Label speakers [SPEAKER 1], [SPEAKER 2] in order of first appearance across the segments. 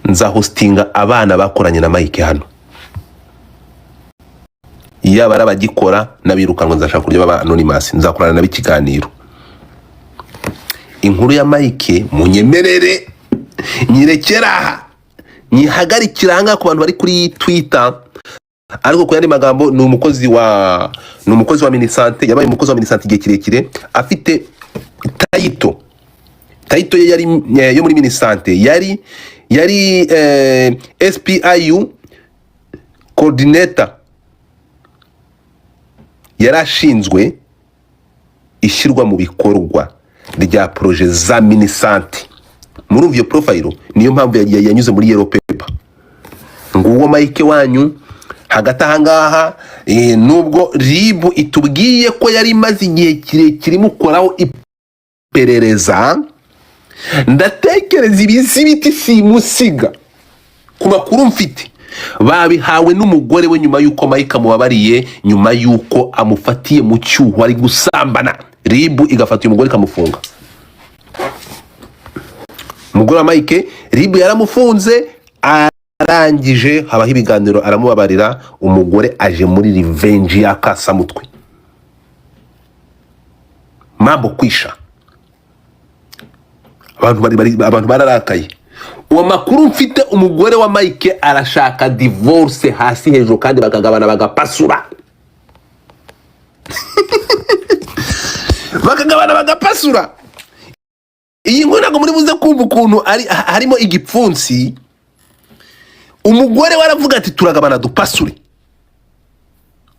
[SPEAKER 1] nzahostinga abana bakoranye na Mike hano, yaba arabagikora nabirukanwa nzashaka kurya baba anonymous, nzakorana na bikiganiro. Inkuru ya Mike munyemerere nyirekera nyihagarikira hanga ku bantu bari kuri Twitter, ariko ku yandi magambo ni umukozi wa Minisante, yabaye umukozi wa Minisante igihe kirekire, afite tayito ye yari yo muri Minisante yari SPIU coordinator, yarashinzwe ishyirwa mu bikorwa rya projet za Minisante. Muri uvyo profile niyo mpamvu yanyuze muri Yellow Paper. Nguwo Mike wanyu hagati ahangaha, nubwo ribu itubwiye ko yari maze igihe kirekire mukoraho iperereza, ndatekereza ibizibiti simusiga ku makuru mfite babihawe n'umugore we nyuma yuko Mike amubabariye, nyuma yuko amufatiye mu cyuho ari gusambana, ribu igafata uyu mugore ikamufunga. Umugore wa Mike ribu yaramufunze, arangije habaho ibiganiro aramubabarira, umugore aje muri revenge y'akasamutwe, mambo kwisha, abantu bararakaye. Uwo makuru mfite umugore wa Mike arashaka divorce hasi hejuru, kandi bakagabana bagapasura bakagabana bagapasura. Iyi nkuru ntabwo muri buze kumva ukuntu harimo igipfunsi. Umugore waravuga ati turagabana dupasure,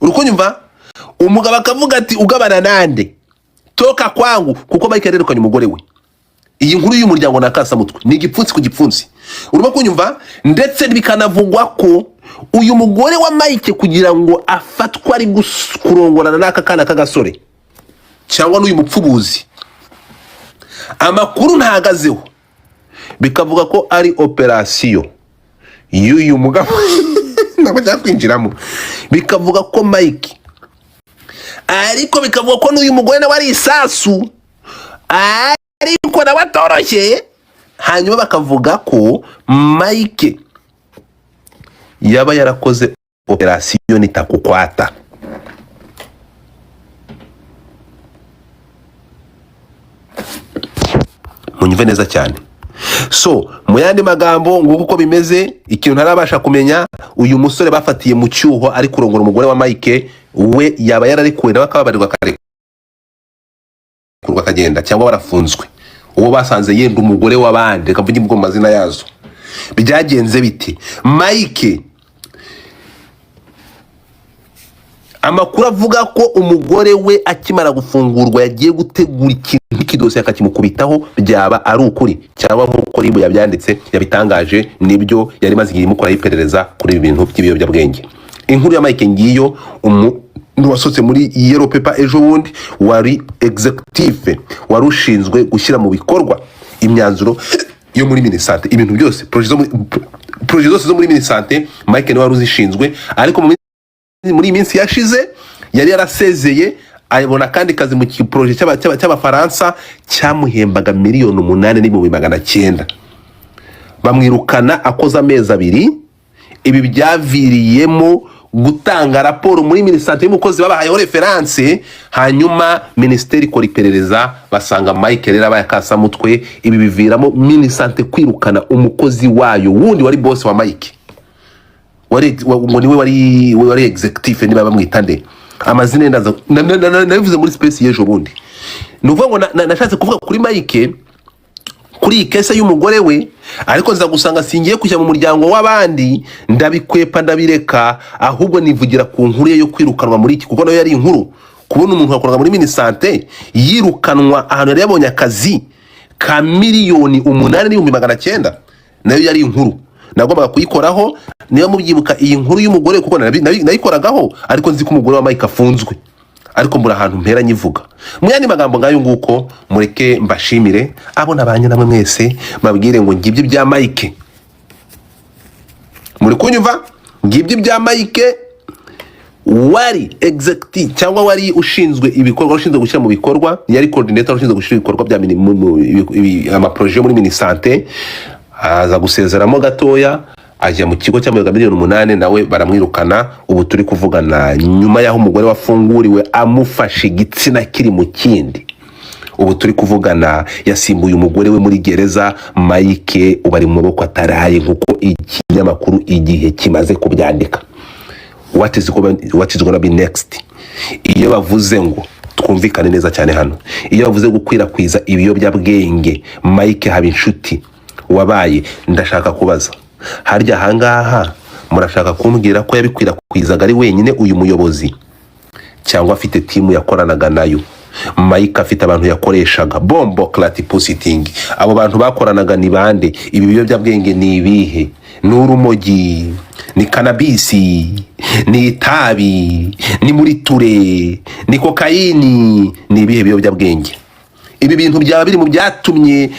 [SPEAKER 1] urukunyumva. Umugabo akavuga ati ugabana nande, toka kwangu, kuko Mike yarerukanye umugore we. Iyi nkuru y'umuryango nakasamutwe ni igipfunsi ku gipfunsi, urimo kunyumva. Ndetse bikanavugwa ko uyu mugore wa Mike kugira ngo afatwe ari kurongorana n'aka kana k'agasore cyangwa n'uyu mupfubuzi, amakuru ntahagazeho, bikavuga ko ari operasiyo y'uyu mugabo ntabwo cyangwa kwinjiramo, bikavuga ko Mike, ariko bikavuga ko n'uyu mugore nawe ari isasu, ariko nawe atoroshye. Hanyuma bakavuga ko Mike yaba yarakoze operasiyo nitakukwata. Munyumve neza cyane. So mu yandi magambo nguko uko bimeze, ikintu ntarabasha kumenya, uyu musore bafatiye mu cyuho ari kurongora umugore wa Mike, we yaba yararekuwe nawe akababarirwa kare kurwa kagenda, cyangwa barafunzwe. Uwo basanze yenda umugore w'abandi, reka mvuge mu mazina yazo. Byagenze biti Mike, amakuru avuga ko umugore we akimara gufungurwa yagiye gutegura ikintu kidose akakimukubitaho, byaba ari ukuri cyangwa nkuko ribu yabyanditse yabitangaje, nibyo yari maze igihe mukora iperereza kuri ibi bintu by'ibiyobyabwenge. Inkuru ya Mike ngiyo, wasotse muri Yellow Paper ejo bundi, wari executive, wari ushinzwe gushyira mu bikorwa imyanzuro yo muri Minisante, ibintu byose projet zose zo muri Minisante Mike ni wari uzishinzwe. Ariko muri iminsi yashize yari yarasezeye, ayibona kandi kazi mu projet cy'abafaransa cyamuhembaga $8,900,000. Bamwirukana akoza amezi 2. Ibi byaviriyemo gutanga raporo muri Minisante y'umukozi babahayeho reference, hanyuma Ministeri ikora iperereza basanga Mike rero abayakasamutwe. Ibi biviramo Minisante kwirukana umukozi wayo wundi wari boss wa Mike, wari executive niba bamwita nde amazina ndaza nabivuze muri space y'ejo bundi. Nuvuga ngo nashatse kuvuga kuri Mike kuri ikese y'umugore we, ariko nza gusanga singiye kujya mu muryango w'abandi, ndabikwepa ndabireka, ahubwo nivugira ku nkuru yo kwirukanwa muri iki, kuko nayo yari inkuru. Kubona umuntu wakoraga muri Minisante yirukanwa ahantu yari yabonye akazi ka $8,900,000, nayo yari inkuru nagombaga kuyikoraho. Niba mubyibuka iyi nkuru y'umugore, kuko nayikoragaho, ariko nzi ko umugore wa Mike afunzwe, ariko mbura ahantu mpera nyivuga. Mu yandi magambo ngayo nguko, mureke mbashimire abona banye namwe mwese, mabwire ngo ngibye bya Mike, muri kunyumva, ngibye bya Mike wari executive cyangwa wari ushinzwe ibikorwa, ushinzwe gushyira mu bikorwa, yari coordinator ushinzwe gushyira ibikorwa bya ama projet muri Minisante. aza gusezeramo gatoya ajya mu kigo cy'amayoga miliyoni 8 nawe baramwirukana. Ubu turi kuvugana nyuma y'aho umugore wafunguriwe amufashe igitsina kiri mu kindi. Ubu turi kuvugana yasimbuye umugore we muri gereza. Mike ubu ari mu maboko ataraye nk'uko ikinyamakuru Igihe kimaze kubyandika. What is gonna be next? Iyo bavuze ngo twumvikane neza cyane hano, iyo bavuze gukwirakwiza ibiyobyabwenge, Mike Habinshuti wabaye, ndashaka kubaza harya hangaha murashaka kumbwira ko yabikwirakwizaga ari wenyine uyu muyobozi, cyangwa afite timu yakoranaga nayo? Mike afite abantu yakoreshaga. Bombo Clatipusiting, abo bantu bakoranaga ni bande? Ibi biyobyabwenge ni ibihe? Ni urumogi, ni kanabisi, ni itabi, ni muri ture, ni kokayini, ni ibihe biyobyabwenge? Ibi bintu byaba biri mu byatumye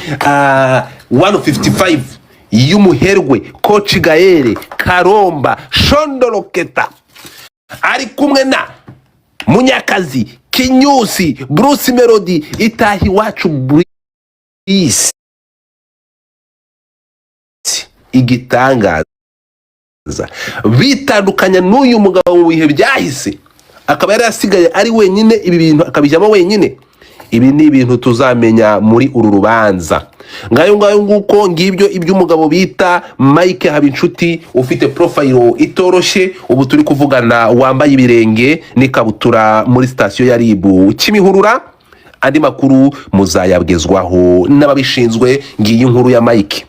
[SPEAKER 1] 155 y'umuherwe Coach Gaere Karomba Shondoroketa ari kumwe na Munyakazi Kinyusi Bruce Melody Itaha Iwacu Bruce igitangaza bitandukanya n'uyu mugabo mu bihe byahise, akaba yari asigaye ari wenyine, ibi bintu akabijyamo wenyine. Ibi ni ibintu tuzamenya muri uru rubanza. Ngayo nguko ngibyo iby'umugabo bita Mike Habinshuti ufite profile itoroshye. Ubu turi kuvugana wambaye ibirenge n'ikabutura muri station ya RIB Kimihurura. Andi makuru muzayabwezwaho n'ababishinzwe. Ngiyi inkuru ya Mike.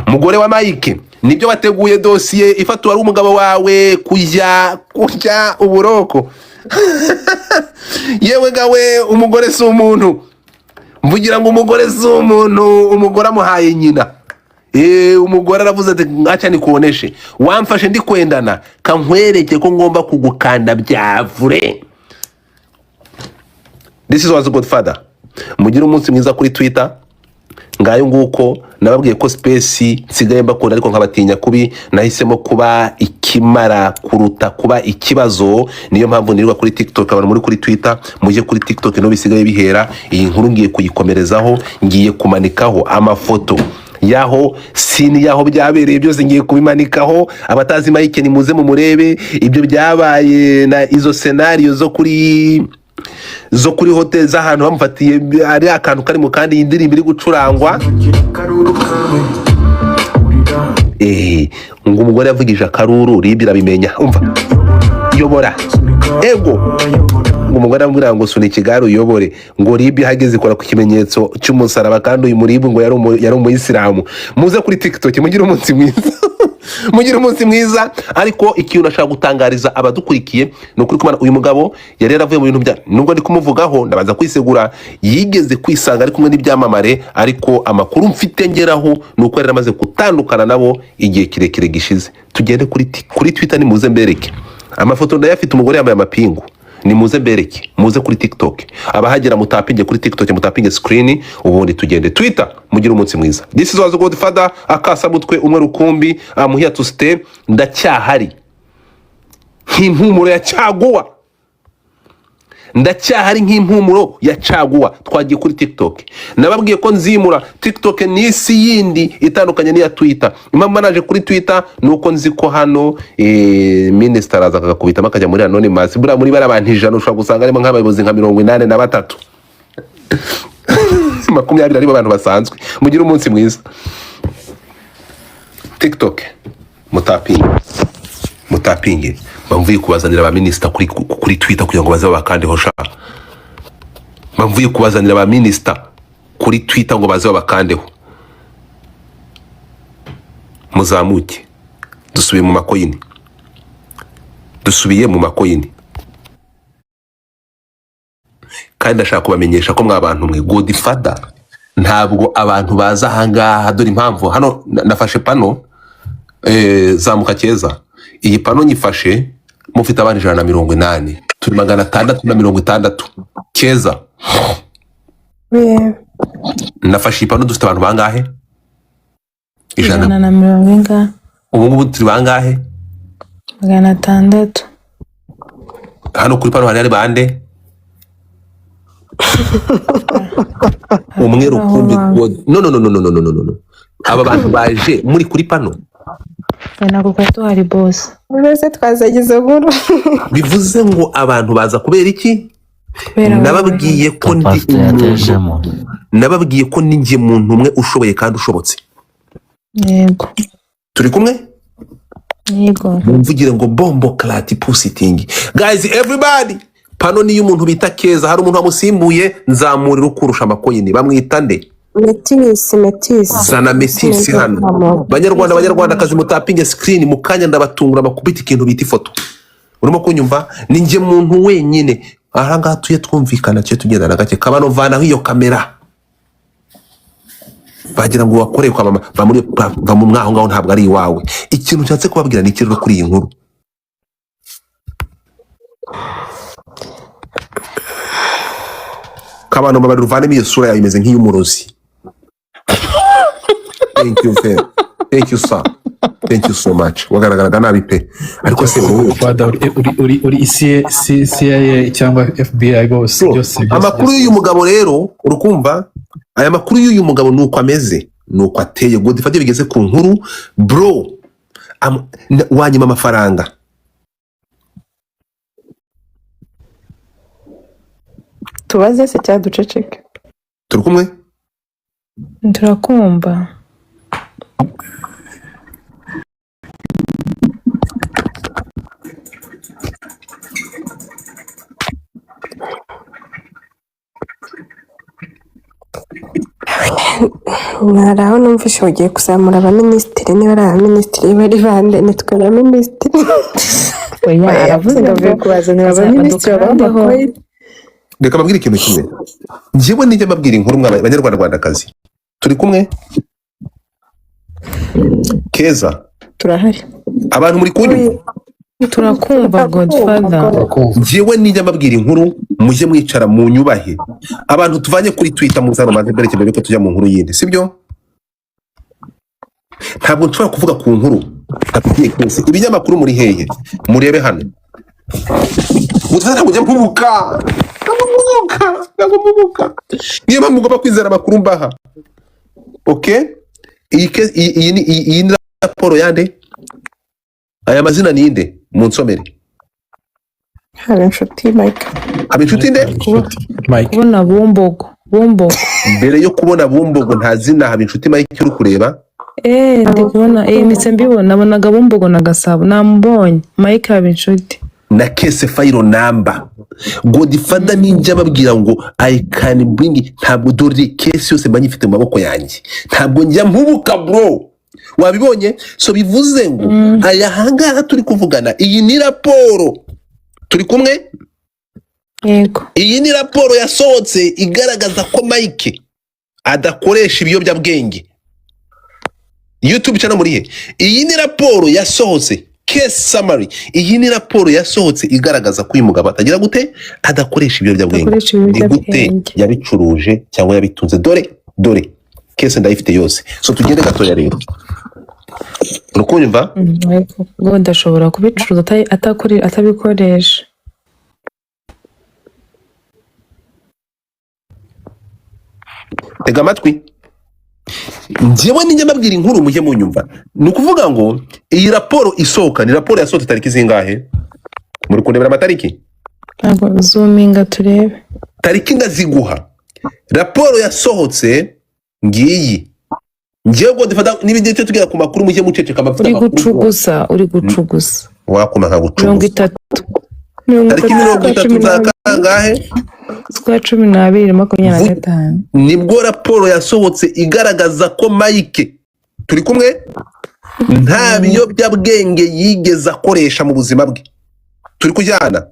[SPEAKER 1] Mugore wa Mike, nibyo wateguye dosiye ifatu wari umugabo wawe kujya uburoko. Yewe gawe, umugore si umuntu. Mvugira ngo umugore si umuntu, umugore amuhaye nyina. Umugore aravuze ati ngacha nikuoneshe, wamfashe ndi kwendana kankwereke ko ngomba kugukanda byavure. This is was Godfather. Mugira umunsi mwiza kuri Twitter. Ngayo nguko nababwiye ko space nsigaye mbakunda, ariko nkabatinya kubi nahisemo kuba ikimara kuruta kuba ikibazo. Niyo mpamvu nirirwa kuri TikTok, abantu muri kuri Twitter muje kuri TikTok no bisigaye bihera. Iyi nkuru ngiye kuyikomerezaho, ngiye kumanikaho amafoto yaho sini yaho byabereye byose, ngiye kubimanikaho. Abatazi Mike ni muze mu murebe ibyo byabaye na izo scenario zo kuri hotel z'ahantu bamufatiye, ari akantu kari mu kandi indirimbo iri gucurangwa. Ngo umugore yavugije akaruru RIB irabimenya. Umva, yobora ego. Ngo umugore amubwira ngo suna ikigaro uyobore. Ngo RIB hageze ikora ku kimenyetso cy'umusaraba, kandi uyu muribu ngo yari umuyisilamu. Muze kuri TikTok mugira umunsi mwiza. Mugira umunsi mwiza. Ariko ikintu nashaka gutangariza abadukurikiye ni ukuri kumana uyu mugabo yari yaravuye mu bintu bya, nubwo ndi kumuvugaho ndabanza kwisegura, yigeze kwisanga ari kumwe n'ibyamamare, ariko amakuru mfite ngeraho ni uko yari amaze gutandukana nabo igihe kirekire gishize. Tugende kuri Twitter ni muze mbereke amafoto ndayafite, umugore yambaye amapingu. Ni muze mbereke, muze kuri TikTok, abahagera mutapinge kuri TikTok, mutapinge screen, ubundi tugende Twitter. Mugira umunsi mwiza. This is was Godfather, akasa mutwe umwe rukumbi. I'm here to stay. Ndacyahari nk'impumuro ya caguwa, ndacyahari nk'impumuro ya caguwa. Twagiye kuri TikTok, nababwiye ko nzimura TikTok n'isi yindi itandukanye n'iya Twitter. Impamvu naje kuri Twitter nuko nzi ko hano minister aza akakubitamo akajya muri anonymous. Bura muri barabantu 100 ushobora gusanga arimo nk'abayobozi nka 83 20 ari abantu basanzwe. Mugira umunsi mwiza. TikTok mutapinge bamvuye kubazanira aba minister kuri Twitter kugira ngo baze bakandeho sha. Bamvuye kubazanira aba minister kuri Twitter ngo baze bakandeho. Muzamuke dusubiye mu makoyini. Kandi ndashaka kubamenyesha ko mwabantu mwe Godfather ntabwo abantu baza hangaha. Dore impamvu hano nafashe pano zamuka keza. Iyi pano nyifashe mufite abantu 180, turi 660 keza. Nafashe pano dufite abantu bangahe?
[SPEAKER 2] 140.
[SPEAKER 1] Ubu turi bangahe?
[SPEAKER 2] 600.
[SPEAKER 1] Hano kuri pano hari bande? Umwe rukumbi. No. aba bantu baje muri kuri pano
[SPEAKER 2] ntabwo twari tuhari bose.
[SPEAKER 3] Mwese twazagize nkuru.
[SPEAKER 1] bivuze ngo abantu baza kubera iki?
[SPEAKER 2] Kubera
[SPEAKER 1] nababwiye ko ndi
[SPEAKER 4] Pastor yatejemo.
[SPEAKER 1] nababwiye ko ni njye muntu umwe ushoboye kandi ushobotse.
[SPEAKER 2] Yego.
[SPEAKER 1] Turi kumwe?
[SPEAKER 2] Yego.
[SPEAKER 1] Mvugire ngo bombo klati pusiting. Guys, everybody, pano niyo umuntu bita Keza, hari umuntu wamusimbuye, nzamurira ukurusha amakoyini, bamwita nde?
[SPEAKER 3] Metis.
[SPEAKER 1] Zana Metis hano. Banyarwanda kazi mutapinge screen mukanya ndabatungura bakubita ikintu bita ifoto. Urimo kunyumva? Ni njye muntu wenyine. Aha ngaha tuye twumvikana cyo tugendana gake kabano vana hiyo kamera. Bagira ngo wakore kwa mama va mu mwaho ngaho ntabwo ari iwawe. Ikintu cyatse kubabwira ni ikiriro kuri iyi nkuru. Kabano mama ruvane iyo sura yawe imeze nk'iyumurozi. Thank you sir. Thank you sir. Thank you so much. Wagaragaraga nabi pe. Ariko se
[SPEAKER 5] uri CIA cyangwa FBI bose byose.
[SPEAKER 1] Amakuru y'uyu mugabo rero urukumva aya makuru y'uyu mugabo nuko ameze nuko ateye Godfather bigeze ku nkuru bro wanyima amafaranga
[SPEAKER 3] Tubaze se cya duceceke.
[SPEAKER 1] turi kumwe
[SPEAKER 2] Turakumva.
[SPEAKER 3] Mwaraho numvise ugiye kuzamura abaminisitiri niba ari abaminisitiri bari bande nitwe abaminisitiri.
[SPEAKER 2] Oya, aravuze ngo
[SPEAKER 3] Ndavuye kubazanira abaminisitiri b'amakoye.
[SPEAKER 1] reka mbabwire ikintu kimwe njyewe nijya mbabwira inkuru Banyarwandakazi turi kumwe Keza
[SPEAKER 3] Turahari.
[SPEAKER 1] abantu muri kunyumva
[SPEAKER 2] Turakumva Godfather.
[SPEAKER 1] njyewe nijya mbabwira inkuru mujye mwicara mu nyubahe abantu tuvanye kuri Twitter muzana maze bereke mbere ko tujya mu nkuru yindi sibyo ntabwo nshobora kuvuga ku nkuru atugiye kwese ibinyamakuru muri hehe murebe hano mutazana kujya mpubuka niyo mpamvu mugomba kwizera amakuru mbaha okay iyi ni raporo yande aya mazina ni inde munsomere
[SPEAKER 3] Habinshuti Mike.
[SPEAKER 1] Habinshuti nde
[SPEAKER 5] Mike.
[SPEAKER 2] Kubona Bumbogo.
[SPEAKER 1] mbere yo kubona Bumbogo nta zina Habinshuti Mike uri kureba
[SPEAKER 2] Ndi kubona mise mbibona nabonaga Bumbogo na Gasabo namubonye Mike Habinshuti
[SPEAKER 1] na case file number Godfather ninjya babwira ngo I can bring ntabwo dore case yose mbanyifite mu maboko yanjye ntabwo njya mpubuka bro wabibonye so bivuze ngo aya hanga turi kuvugana iyi ni raporo turi kumwe
[SPEAKER 2] Yego.
[SPEAKER 1] iyi ni raporo yasohotse igaragaza ko Mike adakoresha ibiyobyabwenge YouTube channel muri he iyi ni raporo yasohotse case summary iyi ni raporo yasohotse igaragaza ko uyu mugabo atagira gute adakoresha ibiyobyabwenge ni gute yabicuruje cyangwa yabitunze dore case ndayifite yose so tugende gatoya rero urukunyumva
[SPEAKER 2] ngo ndashobora kubicuruza atabikoresha
[SPEAKER 1] tega amatwi njyewe ninjya mbabwira inkuru mujye munyumva ni ukuvuga ngo iyi raporo isohoka ni raporo yasohotse tariki zingahe muri kurebera amatariki
[SPEAKER 2] ntabwo zoominga turebe
[SPEAKER 1] tariki ndaziguha raporo yasohotse ngiyi njyewe Godfather n'ibindi cyo tugera ku makuru mujye muceceka amafite
[SPEAKER 2] uri gucugusa
[SPEAKER 1] wakoma nka gucugusa
[SPEAKER 2] 30
[SPEAKER 1] tariki 30 za kangahe
[SPEAKER 2] z'ukwa 12 2025
[SPEAKER 1] nibwo raporo yasohotse igaragaza ko Mike turi kumwe nta biyobyabwenge yigeze akoresha mu buzima bwe turi kujyana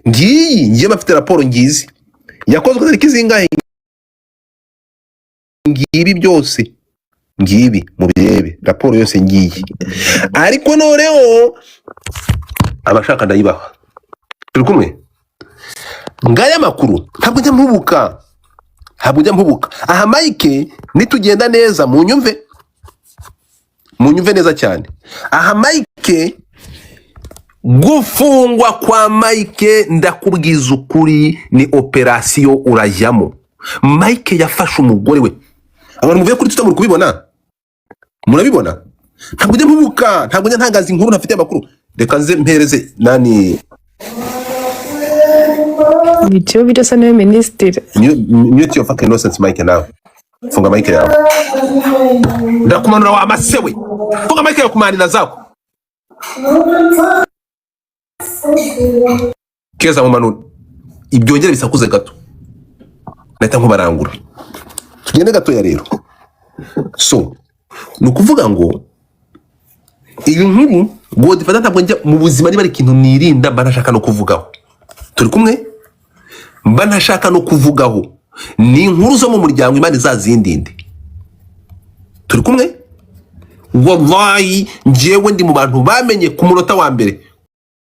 [SPEAKER 1] ngiyi ngiye bafite raporo ngizi yakozwe tariki zingahe ngibi byose ngibi mu birebe raporo yose ngiyi ariko noneho abashaka ndayibaha turi kumwe ngaya makuru ntabwo njya mpubuka aha Mike nitugenda neza munyumve neza cyane aha Mike gufungwa kwa Mike ndakubwiza ukuri ni operasiyo urajyamo Mike yafashe umugore we abantu muvuye kuri tutamuri kubibona murabibona ntabwo njya mpubuka ntabwo njya ntangaza inkuru ntafite amakuru reka nze mpereze nani
[SPEAKER 2] Ibyo birasa niwe minisitiri.
[SPEAKER 1] mute your fucking nonsense mic nawe funga mic yawe ndakumanura wa masewe funga mic yawe kumanira zako keza mu manura ibyongera bisakuze gato nahita nkubarangura tugende gato ya rero so nukuvuga ngo iyi nkuru Godfather ntabwo njya mu buzima niba ari ikintu nirinda mba ntashaka no kuvugaho turi kumwe mba ntashaka no kuvugaho ni inkuru zo mu muryango Imana izazindinde turi kumwe wallahi njyewe ndi mu bantu bamenye ku munota wa mbere